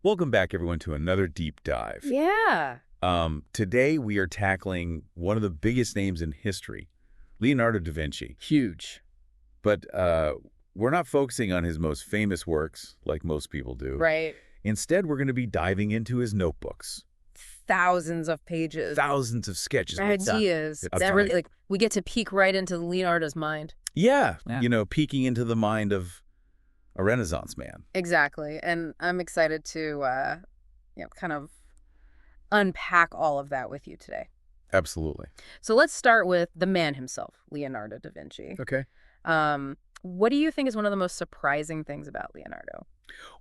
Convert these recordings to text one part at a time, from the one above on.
Welcome back, everyone, to another deep dive. Yeah. Today we are tackling one of the biggest names in history, Leonardo da Vinci. Huge. But we're not focusing on his most famous works, like most people do. Right. Instead, we're going to be diving into his notebooks. Thousands of pages. Thousands of sketches. Ideas. That really, like, we get to peek right into Leonardo's mind. Yeah, peeking into the mind of a Renaissance man. Exactly. And I'm excited to, kind of unpack all of that with you today. Absolutely. So let's start with the man himself, Leonardo da Vinci. Okay. What do you think is one of the most surprising things about Leonardo?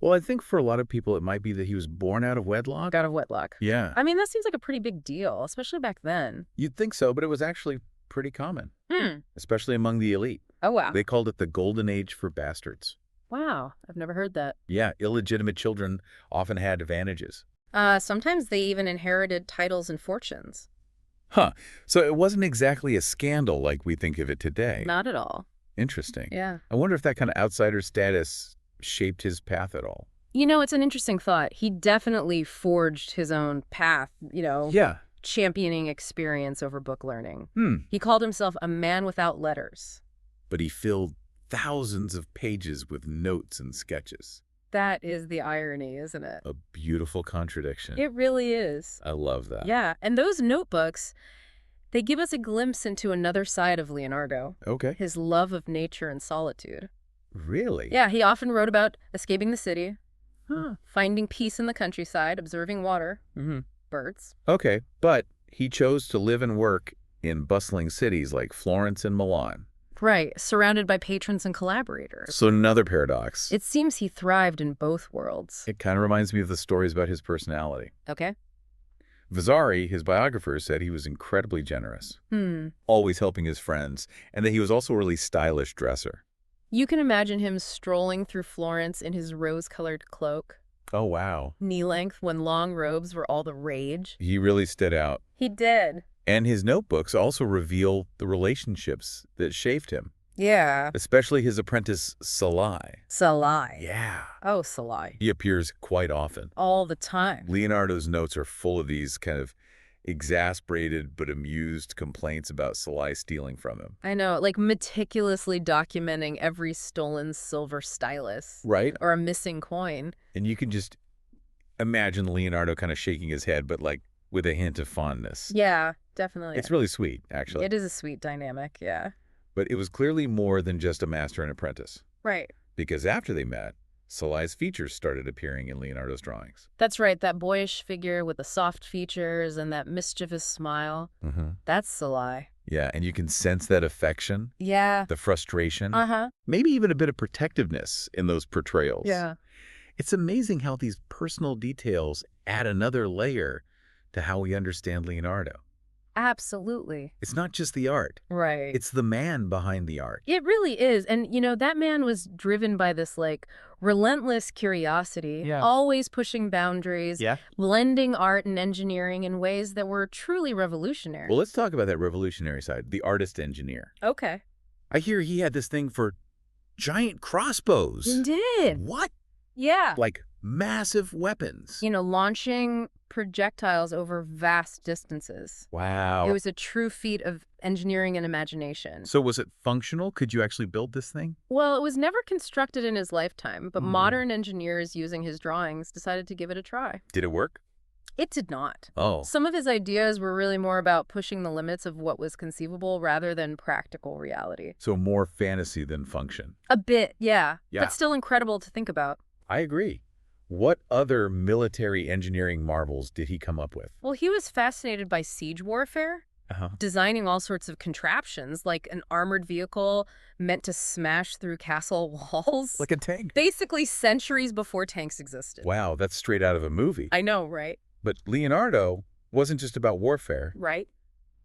Well, I think for a lot of people, it might be that he was born out of wedlock. Out of wedlock. Yeah. I mean, that seems like a pretty big deal, especially back then. You'd think so, but it was actually pretty common, especially among the elite. Oh, wow. They called it the golden age for bastards. Wow. I've never heard that. Yeah, illegitimate children often had advantages. Sometimes they even inherited titles and fortunes. Huh. So it wasn't exactly a scandal like we think of it today. Not at all. Interesting. Yeah. I wonder if that kind of outsider status shaped his path at all. You know, it's an interesting thought. He definitely forged his own path, Yeah. championing experience over book learning. Hmm. He called himself a man without letters. But he filled thousands of pages with notes and sketches. That is the irony, isn't it? A beautiful contradiction. It really is. I love that. Yeah, and those notebooks, they give us a glimpse into another side of Leonardo. Okay. His love of nature and solitude. Really? Yeah, he often wrote about escaping the city, Huh. finding peace in the countryside, observing water, birds. Okay, but he chose to live and work in bustling cities like Florence and Milan. Right, surrounded by patrons and collaborators. So another paradox. It seems he thrived in both worlds. It kind of reminds me of the stories about his personality. Okay. Vasari, his biographer, said he was incredibly generous, always helping his friends, and that he was also a really stylish dresser. You can imagine him strolling through Florence in his rose-colored cloak, Oh, wow. knee-length when long robes were all the rage. He really stood out. He did. And his notebooks also reveal the relationships that shaped him, Yeah. especially his apprentice Salai. Salai. Yeah. Oh, Salai. He appears quite often. All the time. Leonardo's notes are full of these kind of exasperated but amused complaints about Salai stealing from him. I know, like meticulously documenting every stolen silver stylus. Right? Or a missing coin. And you can just imagine Leonardo kind of shaking his head, but like with a hint of fondness. Yeah, definitely. It's really sweet, actually. It is a sweet dynamic, yeah. But it was clearly more than just a master and apprentice. Right. Because after they met, Salai's features started appearing in Leonardo's drawings. That's right, that boyish figure with the soft features and that mischievous smile. That's Salai. Yeah, and you can sense that affection, Yeah. the frustration, Uh-huh. maybe even a bit of protectiveness in those portrayals. Yeah. It's amazing how these personal details add another layer to how we understand Leonardo. Absolutely. It's not just the art. Right. It's the man behind the art. It really is. And, that man was driven by this, relentless curiosity, Yeah. always pushing boundaries, blending art and engineering in ways that were truly revolutionary. Well, let's talk about that revolutionary side, the artist engineer. Okay. I hear he had this thing for giant crossbows. He did. What? Yeah. Like massive weapons. Launching projectiles over vast distances. Wow. It was a true feat of engineering and imagination. So was it functional? Could you actually build this thing? Well, it was never constructed in his lifetime, but modern engineers using his drawings decided to give it a try. Did it work? It did not. Oh. Some of his ideas were really more about pushing the limits of what was conceivable rather than practical reality. So more fantasy than function. A bit, yeah. Yeah. But still incredible to think about. I agree. What other military engineering marvels did he come up with? Well, he was fascinated by siege warfare, designing all sorts of contraptions, like an armored vehicle meant to smash through castle walls. Like a tank. Basically centuries before tanks existed. Wow, that's straight out of a movie. I know, right? But Leonardo wasn't just about warfare. Right.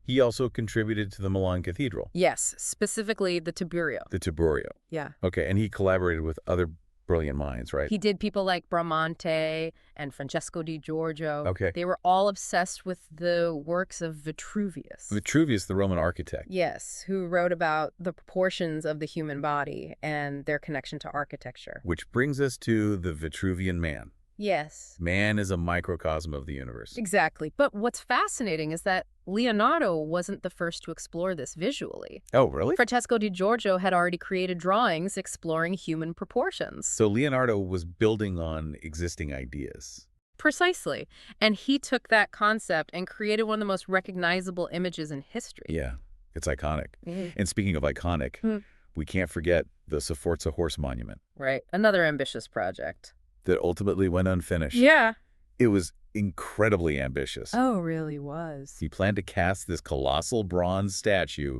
He also contributed to the Milan Cathedral. Yes, specifically the Tiburio. The Tiburio. Yeah. Okay, and he collaborated with other brilliant minds, right? He did people like Bramante and Francesco di Giorgio. Okay. They were all obsessed with the works of Vitruvius. Vitruvius, the Roman architect. Yes, who wrote about the proportions of the human body and their connection to architecture. Which brings us to the Vitruvian Man. Yes. Man is a microcosm of the universe. Exactly. But what's fascinating is that Leonardo wasn't the first to explore this visually. Oh, really? Francesco di Giorgio had already created drawings exploring human proportions. So Leonardo was building on existing ideas. Precisely. And he took that concept and created one of the most recognizable images in history. Yeah, it's iconic. Mhm. And speaking of iconic, we can't forget the Sforza Horse Monument Right. Another ambitious project. that ultimately went unfinished. Yeah. It was incredibly ambitious. Oh, really was. He planned to cast this colossal bronze statue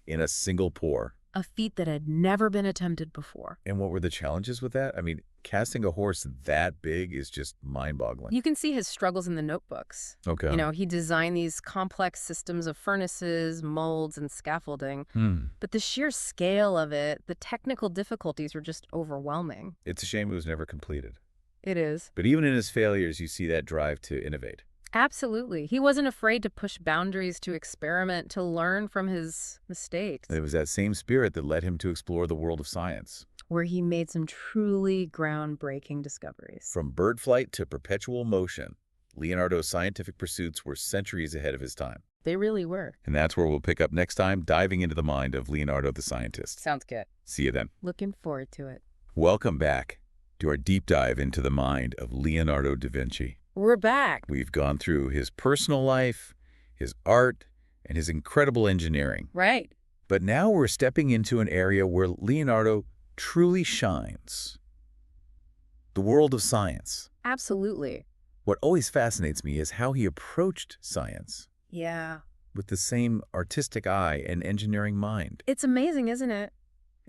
in a single pour. A feat that had never been attempted before. And what were the challenges with that? I mean, casting a horse that big is just mind-boggling. You can see his struggles in the notebooks. Okay. You know, he designed these complex systems of furnaces, molds, and scaffolding. But the sheer scale of it, the technical difficulties were just overwhelming. It's a shame it was never completed. It is. But even in his failures, you see that drive to innovate. Absolutely. He wasn't afraid to push boundaries, to experiment, to learn from his mistakes. It was that same spirit that led him to explore the world of science. Where he made some truly groundbreaking discoveries. From bird flight to perpetual motion, Leonardo's scientific pursuits were centuries ahead of his time. They really were. And that's where we'll pick up next time, diving into the mind of Leonardo the scientist. Sounds good. See you then. Looking forward to it. Welcome back to our deep dive into the mind of Leonardo da Vinci. We're back. We've gone through his personal life, his art, and his incredible engineering. Right. But now we're stepping into an area where Leonardo truly shines. The world of science. Absolutely. What always fascinates me is how he approached science Yeah. with the same artistic eye and engineering mind. It's amazing, isn't it?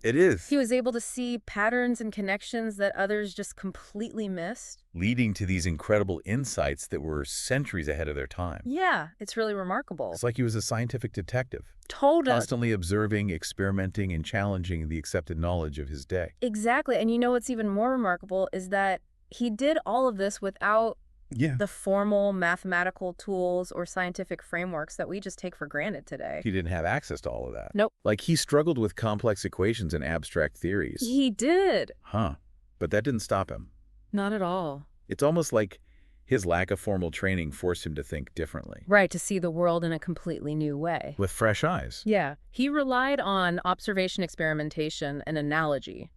It is. He was able to see patterns and connections that others just completely missed. Leading to these incredible insights that were centuries ahead of their time. Yeah, it's really remarkable. It's like he was a scientific detective, Totally. constantly observing, experimenting, and challenging the accepted knowledge of his day. Exactly. And you know what's even more remarkable is that he did all of this without the formal mathematical tools or scientific frameworks that we just take for granted today. He didn't have access to all of that. Nope. Like, he struggled with complex equations and abstract theories. He did. But that didn't stop him. Not at all. It's almost like his lack of formal training forced him to think differently. Right, to see the world in a completely new way. With fresh eyes. Yeah. He relied on observation, experimentation, and analogy,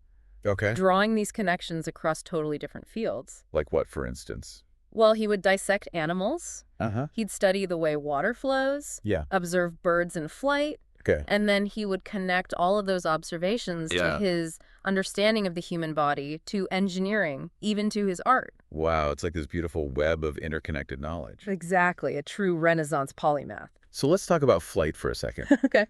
Okay. drawing these connections across totally different fields. Like what, for instance? Well, he would dissect animals. He'd study the way water flows. Yeah. Observe birds in flight. Okay. And then he would connect all of those observations to his understanding of the human body, to engineering, even to his art. Wow, it's like this beautiful web of interconnected knowledge. Exactly, a true Renaissance polymath. So let's talk about flight for a second. Okay.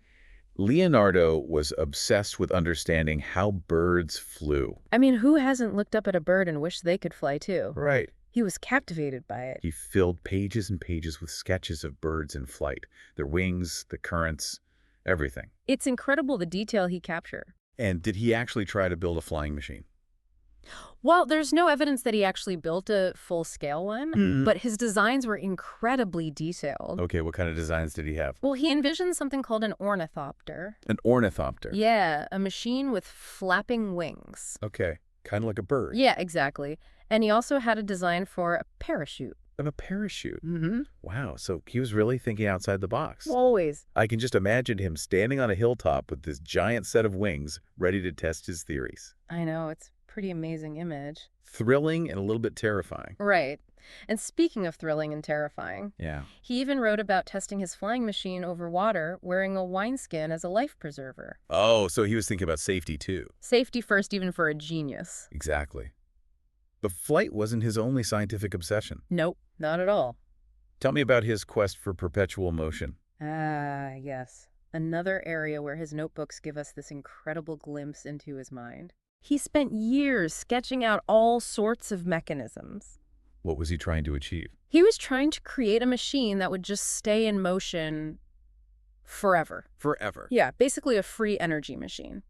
Leonardo was obsessed with understanding how birds flew. I mean, who hasn't looked up at a bird and wished they could fly too? Right. He was captivated by it. He filled pages and pages with sketches of birds in flight, their wings, the currents, everything. It's incredible the detail he captured. And did he actually try to build a flying machine? Well, there's no evidence that he actually built a full-scale one, but his designs were incredibly detailed. Okay, what kind of designs did he have? Well, he envisioned something called an ornithopter. An ornithopter. Yeah, a machine with flapping wings. Okay, kind of like a bird. Yeah, exactly. And he also had a design for a parachute. Of a parachute. Mm-hmm. Wow, so he was really thinking outside the box. Always. I can just imagine him standing on a hilltop with this giant set of wings, ready to test his theories. I know, it's a pretty amazing image. Thrilling and a little bit terrifying. Right. And speaking of thrilling and terrifying, Yeah. he even wrote about testing his flying machine over water, wearing a wineskin as a life preserver. Oh, so he was thinking about safety too. Safety first, even for a genius. Exactly. But flight wasn't his only scientific obsession. Nope, not at all. Tell me about his quest for perpetual motion. Ah, yes. Another area where his notebooks give us this incredible glimpse into his mind. He spent years sketching out all sorts of mechanisms. What was he trying to achieve? He was trying to create a machine that would just stay in motion forever. Forever. Yeah, basically a free energy machine.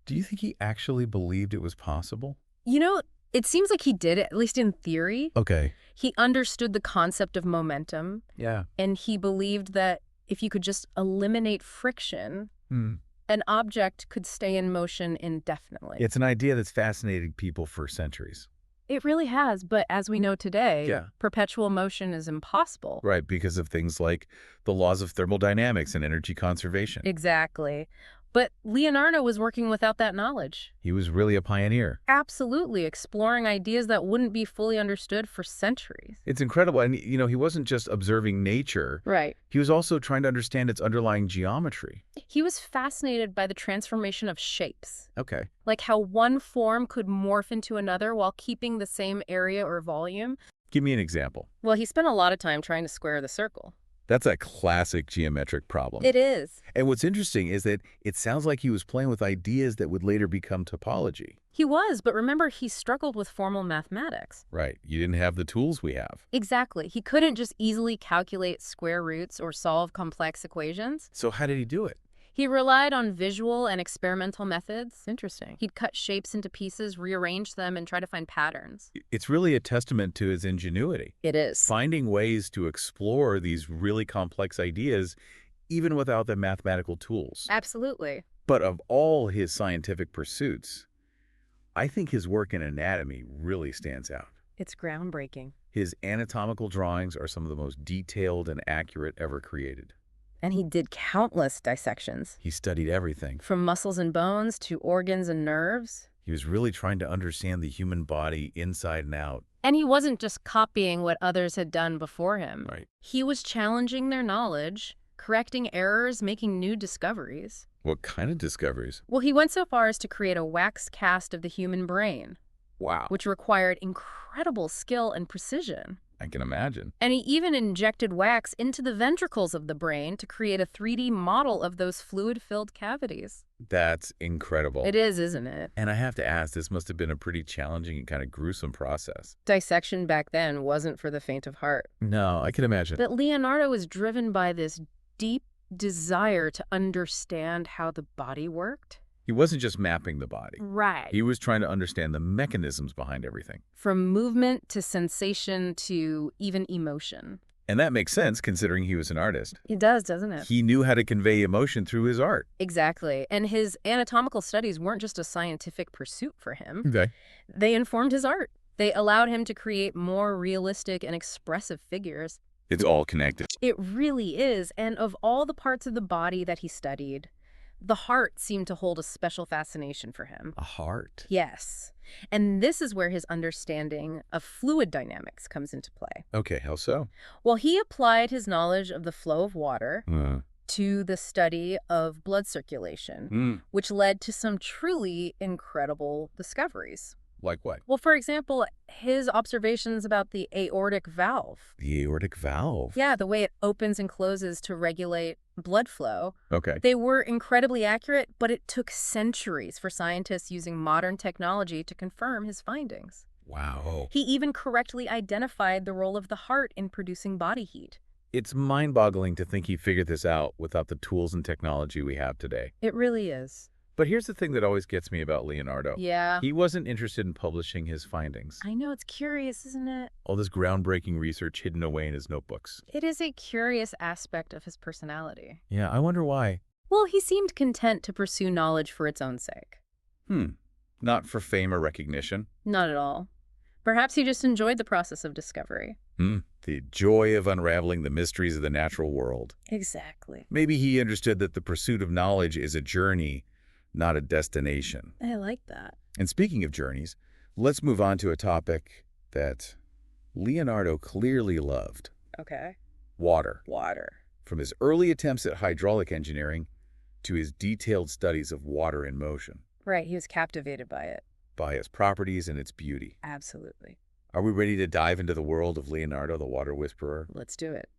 Do you think he actually believed it was possible? You know, it seems like he did, at least in theory. Okay. He understood the concept of momentum, Yeah. and he believed that if you could just eliminate friction, an object could stay in motion indefinitely. It's an idea that's fascinated people for centuries. It really has, but as we know today, Yeah. perpetual motion is impossible. Right, because of things like the laws of thermodynamics and energy conservation. Exactly. But Leonardo was working without that knowledge. He was really a pioneer. Absolutely, exploring ideas that wouldn't be fully understood for centuries. It's incredible. And, he wasn't just observing nature. Right. He was also trying to understand its underlying geometry. He was fascinated by the transformation of shapes, Okay. like how one form could morph into another while keeping the same area or volume. Give me an example. Well, he spent a lot of time trying to square the circle. That's a classic geometric problem. It is. And what's interesting is that it sounds like he was playing with ideas that would later become topology. He was, but remember, he struggled with formal mathematics. Right. You didn't have the tools we have. Exactly. He couldn't just easily calculate square roots or solve complex equations. So how did he do it? He relied on visual and experimental methods. Interesting. He'd cut shapes into pieces, rearrange them, and try to find patterns. It's really a testament to his ingenuity. It is. Finding ways to explore these really complex ideas even without the mathematical tools. Absolutely. But of all his scientific pursuits, I think his work in anatomy really stands out. It's groundbreaking. His anatomical drawings are some of the most detailed and accurate ever created. And he did countless dissections. He studied everything. From muscles and bones to organs and nerves. He was really trying to understand the human body inside and out. And he wasn't just copying what others had done before him. Right. He was challenging their knowledge, correcting errors, making new discoveries. What kind of discoveries? Well, he went so far as to create a wax cast of the human brain. Wow. Which required incredible skill and precision. I can imagine. And he even injected wax into the ventricles of the brain to create a 3D model of those fluid-filled cavities. That's incredible. It is, isn't it? And I have to ask, this must have been a pretty challenging and kind of gruesome process. Dissection back then wasn't for the faint of heart. No, I can imagine. But Leonardo was driven by this deep desire to understand how the body worked. He wasn't just mapping the body. Right. He was trying to understand the mechanisms behind everything. From movement to sensation to even emotion. And that makes sense considering he was an artist. It does, doesn't it? He knew how to convey emotion through his art. Exactly. And his anatomical studies weren't just a scientific pursuit for him. Okay. They informed his art. They allowed him to create more realistic and expressive figures. It's all connected. It really is. And of all the parts of the body that he studied, the heart seemed to hold a special fascination for him. A heart? Yes. And this is where his understanding of fluid dynamics comes into play. Okay, how so? Well, he applied his knowledge of the flow of water to the study of blood circulation, which led to some truly incredible discoveries. Like what? Well, for example, his observations about the aortic valve. The aortic valve? Yeah, the way it opens and closes to regulate blood flow. Okay. They were incredibly accurate, but it took centuries for scientists using modern technology to confirm his findings. Wow. He even correctly identified the role of the heart in producing body heat. It's mind-boggling to think he figured this out without the tools and technology we have today. It really is. But here's the thing that always gets me about Leonardo. Yeah. He wasn't interested in publishing his findings. I know, it's curious, isn't it? All this groundbreaking research hidden away in his notebooks. It is a curious aspect of his personality. Yeah, I wonder why. Well, he seemed content to pursue knowledge for its own sake. Not for fame or recognition? Not at all. Perhaps he just enjoyed the process of discovery. The joy of unraveling the mysteries of the natural world. Exactly. Maybe he understood that the pursuit of knowledge is a journey, not a destination. I like that. And speaking of journeys, let's move on to a topic that Leonardo clearly loved. Okay. Water. Water. From his early attempts at hydraulic engineering to his detailed studies of water in motion. Right, he was captivated by it. By its properties and its beauty. Absolutely. Are we ready to dive into the world of Leonardo, the Water Whisperer? Let's do it.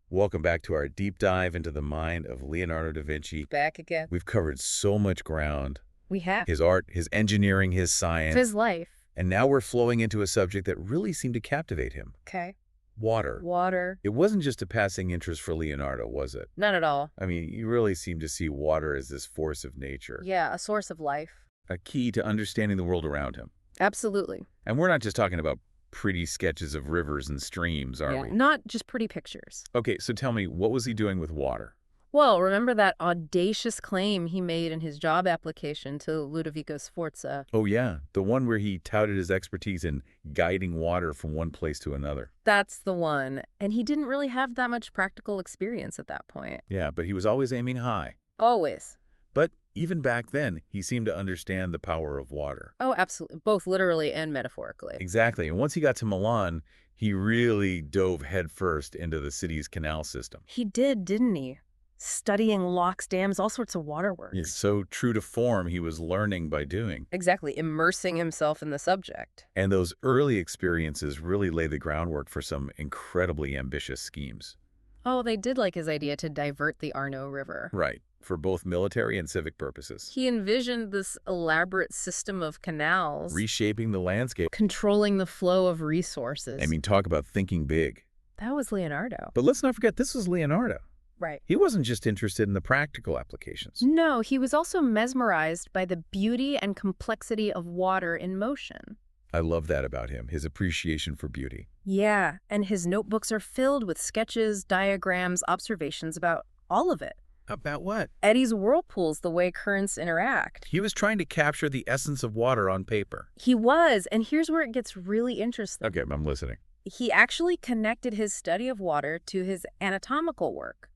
Welcome back to our deep dive into the mind of Leonardo da Vinci. Back again. We've covered so much ground. We have. His art, his engineering, his science. His life. And now we're flowing into a subject that really seemed to captivate him. Okay. Water. Water. It wasn't just a passing interest for Leonardo, was it? Not at all. I mean, you really seem to see water as this force of nature. Yeah, a source of life. A key to understanding the world around him. Absolutely. And we're not just talking about pretty sketches of rivers and streams, are we? Not just pretty pictures. Okay, so tell me, what was he doing with water? Well, remember that audacious claim he made in his job application to Ludovico Sforza? Oh, yeah, the one where he touted his expertise in guiding water from one place to another. That's the one. And he didn't really have that much practical experience at that point. Yeah, but he was always aiming high. Always. But even back then, he seemed to understand the power of water. Oh, absolutely. Both literally and metaphorically. Exactly. And once he got to Milan, he really dove headfirst into the city's canal system. He did, didn't he? Studying locks, dams, all sorts of waterworks. It's so true to form, he was learning by doing. Exactly, immersing himself in the subject. And those early experiences really lay the groundwork for some incredibly ambitious schemes. Oh, they did like his idea to divert the Arno River. Right, for both military and civic purposes. He envisioned this elaborate system of canals, Reshaping the landscape. controlling the flow of resources. I mean, talk about thinking big. That was Leonardo. But let's not forget, this was Leonardo. Right. He wasn't just interested in the practical applications. No, he was also mesmerized by the beauty and complexity of water in motion. I love that about him, his appreciation for beauty. Yeah, and his notebooks are filled with sketches, diagrams, observations about all of it. About what? Eddies, whirlpools, the way currents interact. He was trying to capture the essence of water on paper. He was, and here's where it gets really interesting. Okay, I'm listening. He actually connected his study of water to his anatomical work.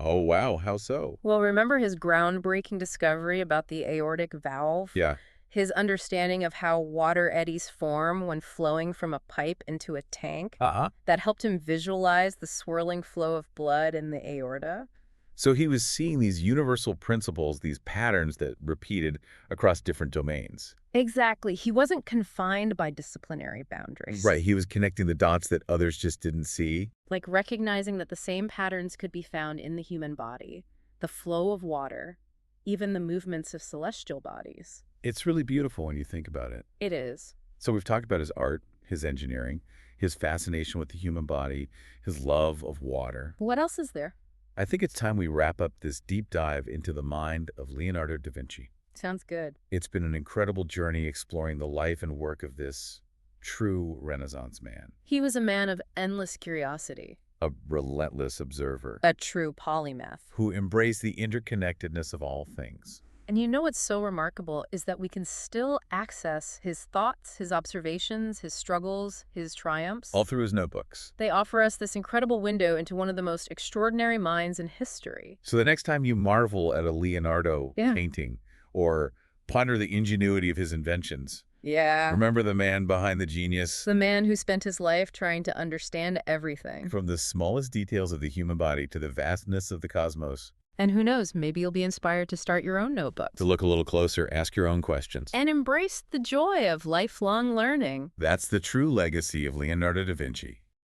Oh, wow. How so? Well, remember his groundbreaking discovery about the aortic valve? Yeah. His understanding of how water eddies form when flowing from a pipe into a tank? That helped him visualize the swirling flow of blood in the aorta? So he was seeing these universal principles, these patterns that repeated across different domains. Exactly. He wasn't confined by disciplinary boundaries. Right. He was connecting the dots that others just didn't see. Like recognizing that the same patterns could be found in the human body, the flow of water, even the movements of celestial bodies. It's really beautiful when you think about it. It is. So we've talked about his art, his engineering, his fascination with the human body, his love of water. What else is there? I think it's time we wrap up this deep dive into the mind of Leonardo da Vinci. Sounds good. It's been an incredible journey exploring the life and work of this true Renaissance man. He was a man of endless curiosity. A relentless observer. A true polymath. Who embraced the interconnectedness of all things. And you know what's so remarkable is that we can still access his thoughts, his observations, his struggles, his triumphs. All through his notebooks. They offer us this incredible window into one of the most extraordinary minds in history. So the next time you marvel at a Leonardo painting or ponder the ingenuity of his inventions, remember the man behind the genius. The man who spent his life trying to understand everything. From the smallest details of the human body to the vastness of the cosmos. And who knows, maybe you'll be inspired to start your own notebooks. To look a little closer, ask your own questions. And embrace the joy of lifelong learning. That's the true legacy of Leonardo da Vinci.